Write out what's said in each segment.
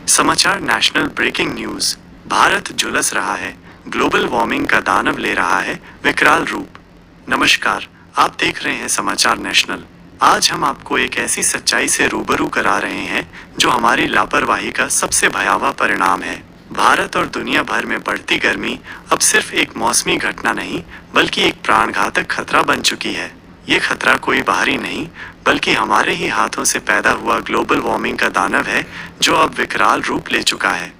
समाचार national breaking news. Bharat झुलस रहा है, ग्लोबल वार्मिंग का दानव ले रहा है विकराल रूप। नमस्कार, आप देख रहे हैं समाचार नेशनल। आज हम आपको एक ऐसी सच्चाई से रूबरू करा रहे हैं जो हमारी लापरवाही का सबसे भयावह परिणाम है। भारत और दुनिया भर में बढ़ती गर्मी अब सिर्फ एक मौसमी घटना नहीं, बल्कि एक प्राणघातक खतरा बन चुकी है। ये खतरा कोई बाहरी नहीं, बल्कि हमारे ही हाथों से पैदा हुआ ग्लोबल वार्मिंग का दानव है, जो अब विकराल रूप ले चुका है।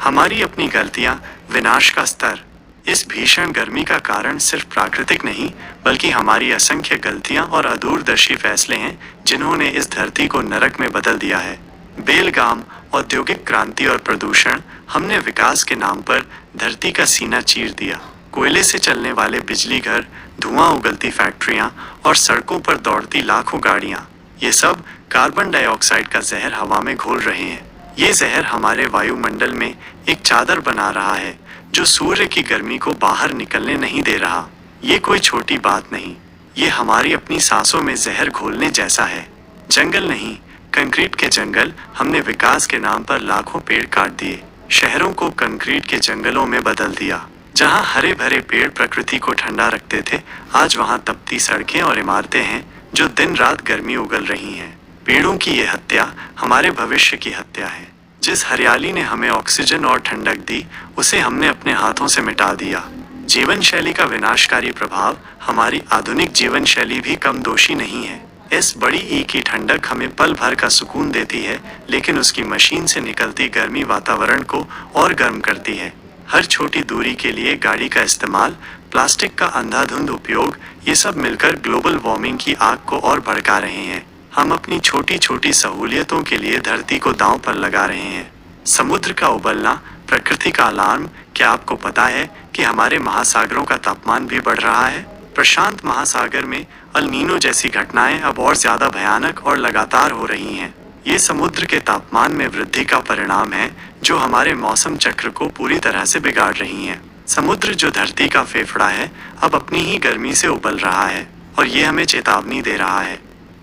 हमारी अपनी गलतियां, विनाश का स्तर। इस भीषण गर्मी का कारण सिर्फ प्राकृतिक नहीं, बल्कि हमारी असंख्य गलतियां और अदूरदर्शी फैसले हैं, जिन्होंने इस धरती को नरक में बदल दिया है। बेलगाम, औद्योगिक क्रांति और प्रदूषण, हमने विकास के नाम पर धरती का सीना चीर दिया। कोयले से चलने वाले बिजली घर, धुआं उगलती फैक्ट्रियां और सड़कों पर दौड़ती लाखों गाड़ियां, ये सब कार्बन डाइऑक्साइड का जहर हवा में घोल रहे हैं। ये जहर हमारे वायुमंडल में एक चादर बना रहा है, जो सूर्य की गर्मी को बाहर निकलने नहीं दे रहा। ये कोई छोटी बात नहीं, ये हमारी अपनी सांसों में जहर घोलने जैसा है। जंगल नहीं, कंक्रीट के जंगल। हमने विकास के नाम पर लाखों पेड़ काट दिए, शहरों को कंक्रीट के जंगलों में बदल दिया। जहां हरे भरे पेड़ प्रकृति को ठंडा रखते थे, आज वहां तपती सड़कें और इमारतें हैं जो दिन रात गर्मी उगल रही हैं। पेड़ों की ये हत्या हमारे भविष्य की हत्या है। जिस हरियाली ने हमें ऑक्सीजन और ठंडक दी, उसे हमने अपने हाथों से मिटा दिया। जीवन शैली का विनाशकारी प्रभाव। हमारी आधुनिक जीवन शैली भी कम दोषी नहीं है। इस बड़ी ई की ठंडक हमें पल भर का सुकून देती है, लेकिन उसकी मशीन से निकलती गर्मी वातावरण को और गर्म करती है। हर छोटी दूरी के लिए गाड़ी का इस्तेमाल, प्लास्टिक का अंधाधुंध उपयोग, ये सब मिलकर ग्लोबल वार्मिंग की आग को और भड़का रहे हैं। हम अपनी छोटी छोटी सहूलियतों के लिए धरती को दांव पर लगा रहे हैं। समुद्र का उबलना, प्रकृति का अलार्म। क्या आपको पता है कि हमारे महासागरों का तापमान भी बढ़ रहा है? प्रशांत महासागर में अल नीनो जैसी घटनाएं अब और ज्यादा भयानक और लगातार हो रही हैं। ये समुद्र के तापमान में वृद्धि का परिणाम है, जो हमारे मौसम चक्र को पूरी तरह से बिगाड़ रही हैं। समुद्र, जो धरती का फेफड़ा है, अब अपनी ही गर्मी से उबल रहा है, और ये हमें चेतावनी दे रहा है।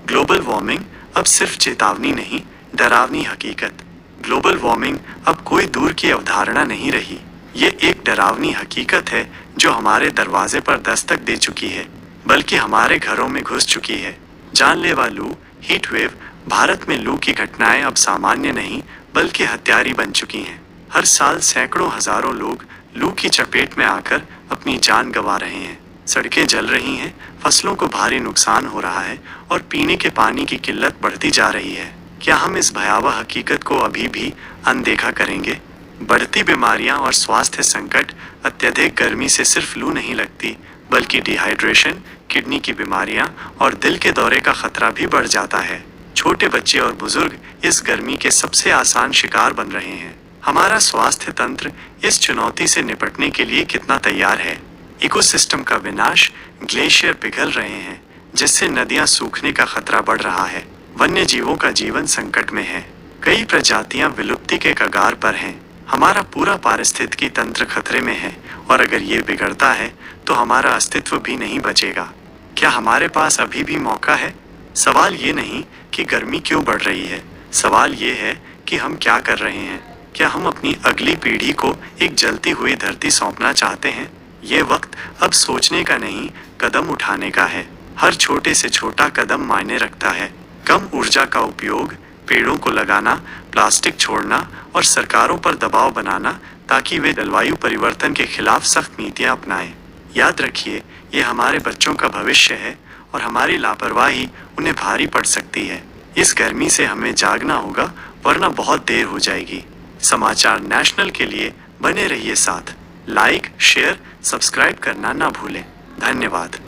ग्लोबल वार्मिंग अब सिर्फ चेतावनी नहीं, डरावनी हकीकत। ग्लोबल वार्मिंग अब कोई दूर की अवधारणा नहीं रही, ये एक डरावनी हकीकत है जो हमारे दरवाजे पर दस्तक दे चुकी है, बल्कि हमारे घरों में घुस चुकी है। जानलेवा लू, हीट वेव। भारत में लू की घटनाएं अब सामान्य नहीं, बल्कि हत्यारी बन चुकी हैं। हर साल सैकड़ों हजारों लोग लू की चपेट में आकर अपनी जान गंवा रहे हैं। सड़कें जल रही हैं, फसलों को भारी नुकसान हो रहा है, और पीने के पानी की किल्लत बढ़ती जा रही है। क्या हम इस भयावह हकीकत को अभी भी अनदेखा करेंगे? बढ़ती बीमारियां और स्वास्थ्य संकट। अत्यधिक गर्मी से सिर्फ लू नहीं लगती, बल्कि डिहाइड्रेशन, किडनी की बीमारियां और दिल के दौरे का खतरा भी बढ़ जाता है। छोटे बच्चे और बुजुर्ग इस गर्मी के सबसे आसान शिकार बन रहे हैं। हमारा स्वास्थ्य तंत्र इस चुनौती से निपटने के लिए कितना तैयार है? इकोसिस्टम का विनाश। ग्लेशियर पिघल रहे हैं, जिससे नदियां सूखने का खतरा बढ़ रहा है। वन्य जीवों का जीवन संकट में है, कई प्रजातियां विलुप्ति के कगार पर हैं। हमारा पूरा पारिस्थितिकी तंत्र खतरे में है, और अगर ये बिगड़ता है तो हमारा अस्तित्व भी नहीं बचेगा। क्या हमारे पास अभी भी मौका है? सवाल ये नहीं कि गर्मी क्यों बढ़ रही है, सवाल ये है कि हम क्या कर रहे हैं। क्या हम अपनी अगली पीढ़ी को एक जलती हुई धरती सौंपना चाहते हैं? ये वक्त अब सोचने का नहीं, कदम उठाने का है। हर छोटे से छोटा कदम मायने रखता है। कम ऊर्जा का उपयोग, पेड़ों को लगाना, प्लास्टिक छोड़ना और सरकारों पर दबाव बनाना, ताकि वे जलवायु परिवर्तन के खिलाफ सख्त नीतियां अपनाएं। याद रखिए, ये हमारे बच्चों का भविष्य है, और हमारी लापरवाही उन्हें भारी पड़ सकती है। इस गर्मी से हमें जागना होगा, वरना बहुत देर हो जाएगी। समाचार नेशनल के लिए बने रहिए साथ। लाइक, शेयर, सब्सक्राइब करना ना भूलें। धन्यवाद।